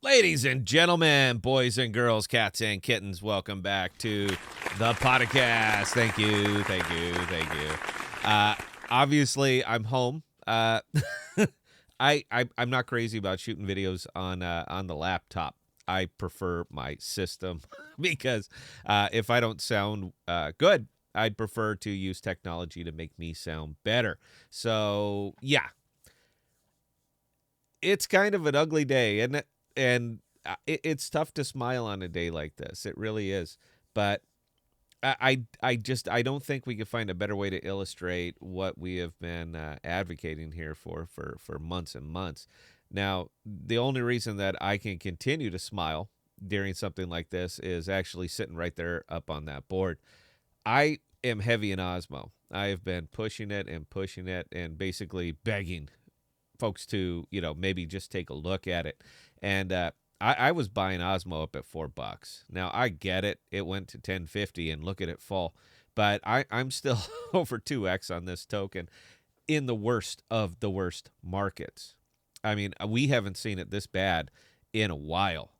Ladies and gentlemen, boys and girls, cats and kittens, welcome back to the podcast. Thank you, thank you, thank you. Obviously, I'm home. I'm not crazy about shooting videos on the laptop. I prefer my system because if I don't sound good, I'd prefer to use technology to make me sound better. So yeah, it's kind of an ugly day, and it's tough to smile on a day like this. It really is. But I don't think we could find a better way to illustrate what we have been advocating here for months and months. Now, the only reason that I can continue to smile during something like this is actually sitting right there up on that board. I am heavy in OSMO. I have been pushing it and basically begging folks to, maybe just take a look at it. And I was buying Osmo up at $4. Now I get it; it went to 10.50, and look at it fall. But I'm still over 2x on this token in the worst of the worst markets. I mean, we haven't seen it this bad in a while.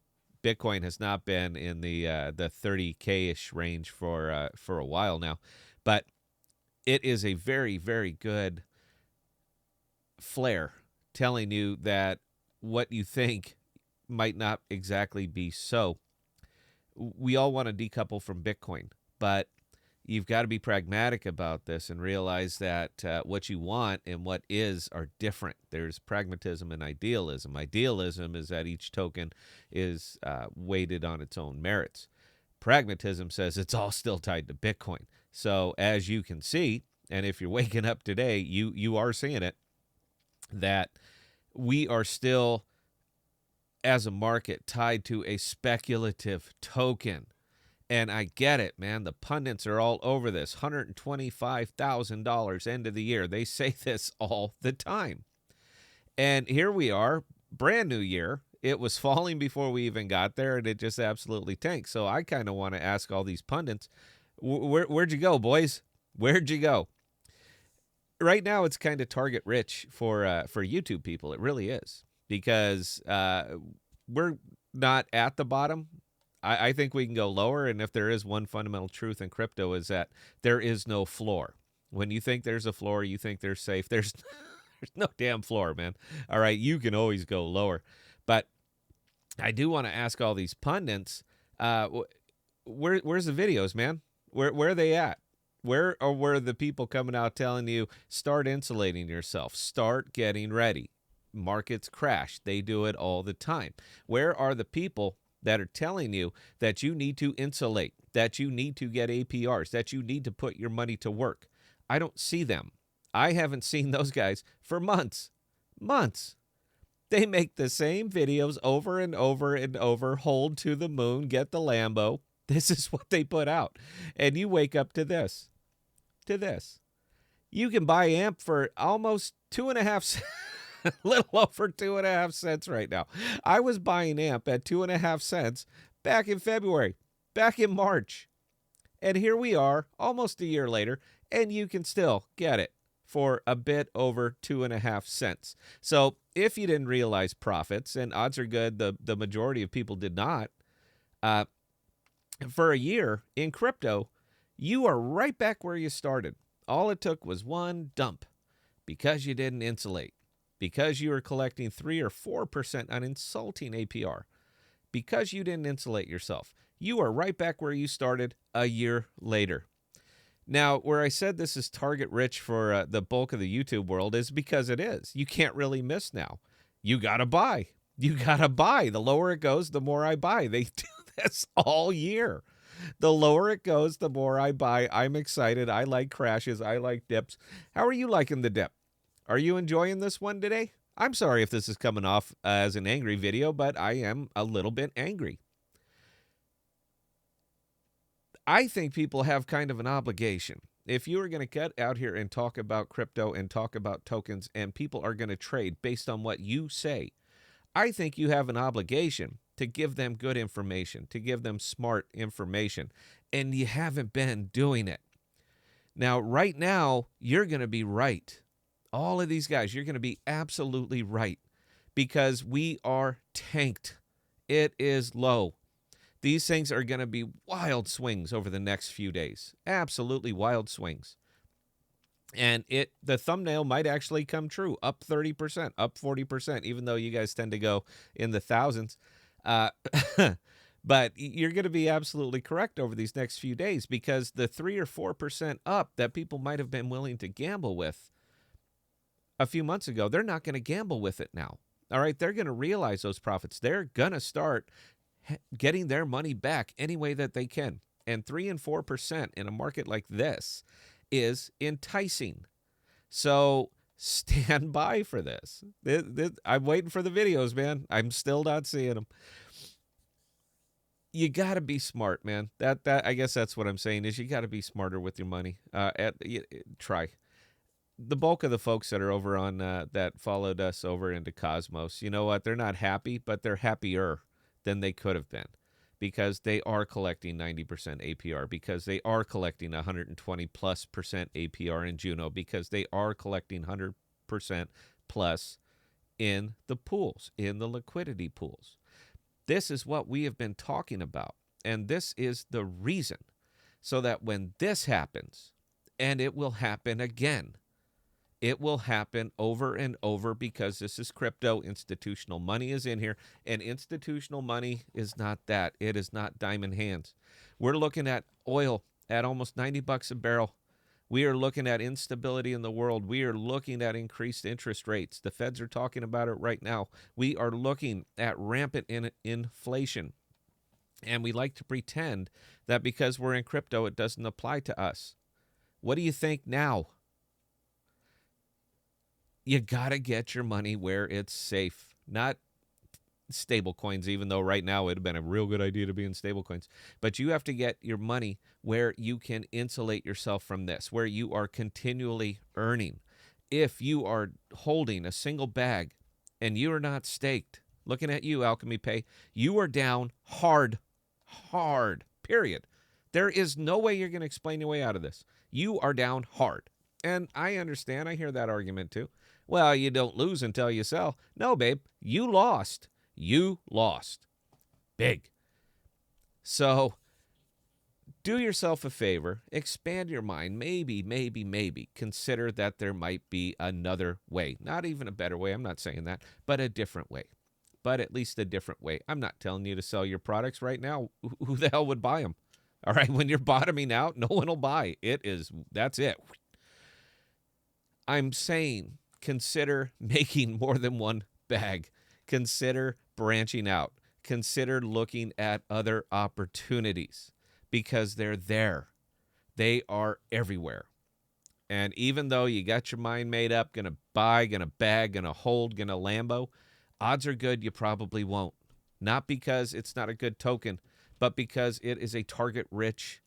Bitcoin has not been in the 30K ish range for a while now, but it is a very, very good flare telling you that what you think might not exactly be so. We all want to decouple from Bitcoin, but you've got to be pragmatic about this and realize that what you want and what is are different. There's pragmatism and idealism. Idealism is that each token is weighted on its own merits. Pragmatism says it's all still tied to Bitcoin. So as you can see, and if you're waking up today, you are seeing it, that we are still, as a market, tied to a speculative token. And I get it, man. The pundits are all over this. $125,000 end of the year. They say this all the time. And here we are, brand new year. It was falling before we even got there, and it just absolutely tanked. So I kind of want to ask all these pundits, where'd you go, boys? Where'd you go? Right now, it's kind of target rich for YouTube people. It really is, because we're not at the bottom. I think we can go lower, and if there is one fundamental truth in crypto, is that there is no floor. When you think there's a floor, you think there's safe. There's no damn floor, man. All right, you can always go lower. But I do want to ask all these pundits, where's the videos, man? Where are they at? Where are the people coming out telling you, start insulating yourself, start getting ready? Markets crash. They do it all the time. Where are the people that are telling you that you need to insulate, that you need to get APRs, that you need to put your money to work? I don't see them. I haven't seen those guys for months. Months. They make the same videos over and over and over, hold to the moon, get the Lambo. This is what they put out. And you wake up to this. You can buy AMP for almost 2.5 cents. A little over 2.5 cents right now. I was buying AMP at 2.5 cents back in February, back in March. And here we are, almost a year later, and you can still get it for a bit over 2.5 cents. So if you didn't realize profits, and odds are good the majority of people did not, for a year in crypto, you are right back where you started. All it took was one dump because you didn't insulate, because you were collecting 3 or 4% on insulting APR, because you didn't insulate yourself. You are right back where you started a year later. Now, where I said this is target rich for the bulk of the YouTube world is because it is. You can't really miss now. You got to buy. You got to buy. The lower it goes, the more I buy. They do this all year. The lower it goes, the more I buy. I'm excited. I like crashes. I like dips. How are you liking the dip? Are you enjoying this one today? I'm sorry if this is coming off as an angry video, but I am a little bit angry. I think people have kind of an obligation. If you are going to get out here and talk about crypto and talk about tokens, and people are going to trade based on what you say, I think you have an obligation to give them good information, to give them smart information, and you haven't been doing it. Now, right now, you're going to be right. All of these guys, you're going to be absolutely right, because we are tanked It is low. These things are going to be wild swings over the next few days. Absolutely wild swings. And the thumbnail might actually come true, up 30%, up 40%, even though you guys tend to go in the thousands. But you're going to be absolutely correct over these next few days, because the 3 or 4% up that people might have been willing to gamble with a few months ago, they're not going to gamble with it now. All right, they're going to realize those profits. They're going to start getting their money back any way that they can. And 3 and 4% in a market like this is enticing. So stand by for this. I'm waiting for the videos, man. I'm still not seeing them. You got to be smart, man. That I guess that's what I'm saying, is you got to be smarter with your money. Try. The bulk of the folks that are over on that followed us over into Cosmos, you know what? They're not happy, but they're happier than they could have been, because they are collecting 90% APR, because they are collecting 120+% APR in Juno, because they are collecting 100% plus in the pools, in the liquidity pools. This is what we have been talking about, and this is the reason, so that when this happens, and it will happen again, it will happen over and over, because this is crypto. Institutional money is in here, and institutional money is not that. It is not diamond hands. We're looking at oil at almost $90 a barrel. We are looking at instability in the world. We are looking at increased interest rates. The feds are talking about it right now. We are looking at rampant inflation. And we like to pretend that because we're in crypto, it doesn't apply to us. What do you think now? You got to get your money where it's safe, not stable coins, even though right now it would have been a real good idea to be in stable coins. But you have to get your money where you can insulate yourself from this, where you are continually earning. If you are holding a single bag and you are not staked, looking at you, Alchemy Pay, you are down hard, period. There is no way you're going to explain your way out of this. You are down hard. And I understand. I hear that argument too. Well, you don't lose until you sell. No, babe, you lost. You lost. Big. So do yourself a favor. Expand your mind. Maybe. Consider that there might be another way. Not even a better way. I'm not saying that. But a different way. But at least a different way. I'm not telling you to sell your products right now. Who the hell would buy them? All right, when you're bottoming out, no one will buy. That's it. I'm saying consider making more than one bag. Consider branching out. Consider looking at other opportunities, because they're there. They are everywhere. And even though you got your mind made up, going to buy, going to bag, going to hold, going to Lambo, odds are good you probably won't. Not because it's not a good token, but because it is a target-rich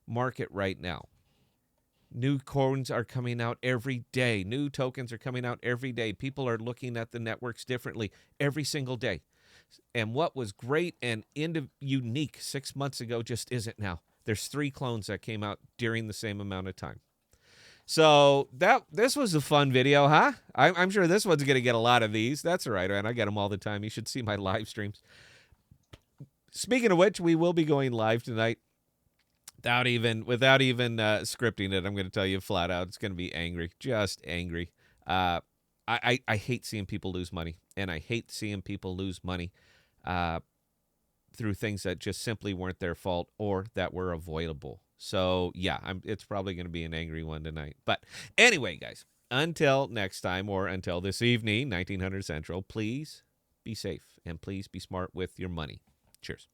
market right now. New coins are coming out every day. New tokens are coming out every day. People are looking at the networks differently every single day. And what was great and unique 6 months ago just isn't now. There's 3 clones that came out during the same amount of time. So this was a fun video, huh? I'm sure this one's going to get a lot of these. That's all right, man. I get them all the time. You should see my live streams. Speaking of which, we will be going live tonight. Without even scripting it, I'm going to tell you flat out, it's going to be angry, just angry. I hate seeing people lose money, and I hate seeing people lose money through things that just simply weren't their fault or that were avoidable. So yeah, it's probably going to be an angry one tonight. But anyway, guys, until next time, or until this evening, 1900 Central, please be safe and please be smart with your money. Cheers.